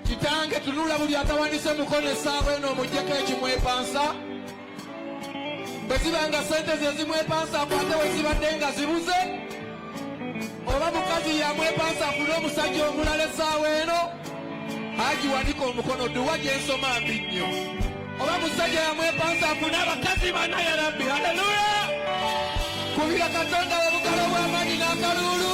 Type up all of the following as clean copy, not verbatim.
Kitange tunula buli atawanise mukono essaawa eno omuggyeko ekimwepansa bwe ziba nga sente ze zimwepansa akwate we zibadde nga zibuze oba mukazi yamwepansa afune omusajja omulala essaawa eno agiwanika omukono duwa gye nsoma mbi nnyo oba musajja yamwepansa afune abakazi bana ya rabbi haleluya kubira Katonda obugalo bw'amaanyi n'akalulu.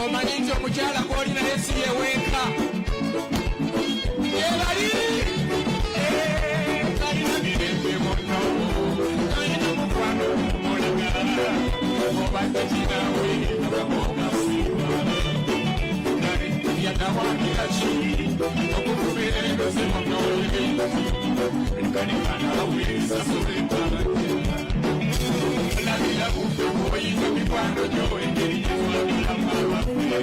omanyi nti omukyala gw'olina yesi yeweeka yebali kalina mirembe muno kalina mukwano omulagala obadde kinawe abamonasiba kale yatawandika ki okukubeera endoze munoole kanikanawe sasula embalaje nabira kufe bwoyita mikwano gyo engeri gyetwagiramu abaffe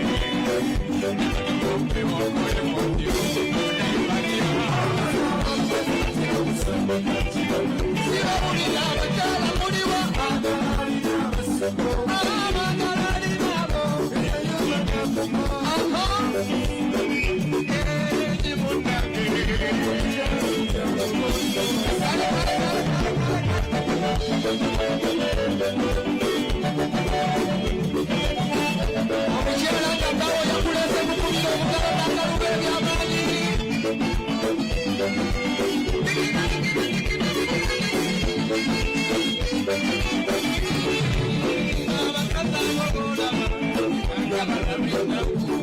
ompe omwoyo mutyo sibabulira abakyala muliwa omukyala ngagawo yakulese mukulira obugalo n'akaluba ebyamaanyi abakazi abobolaba ngabalabye ennaku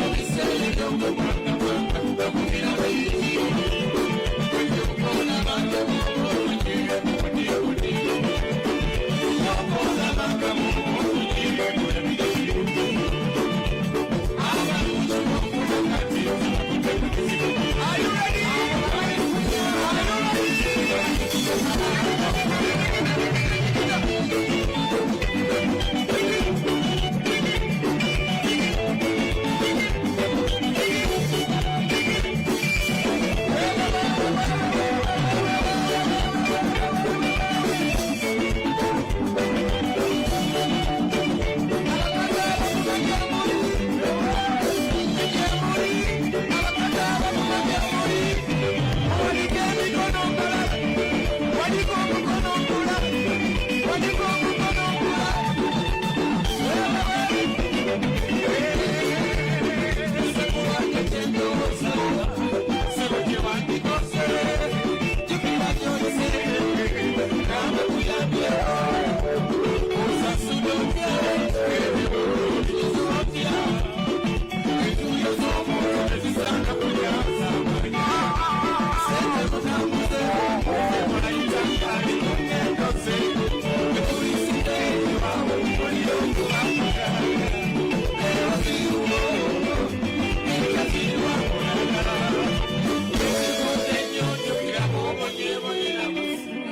ebiseera eby'okumwakabwaka bakumira bayiriyo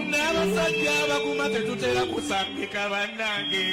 n'abasajja abaguma tetutera kusambika bannange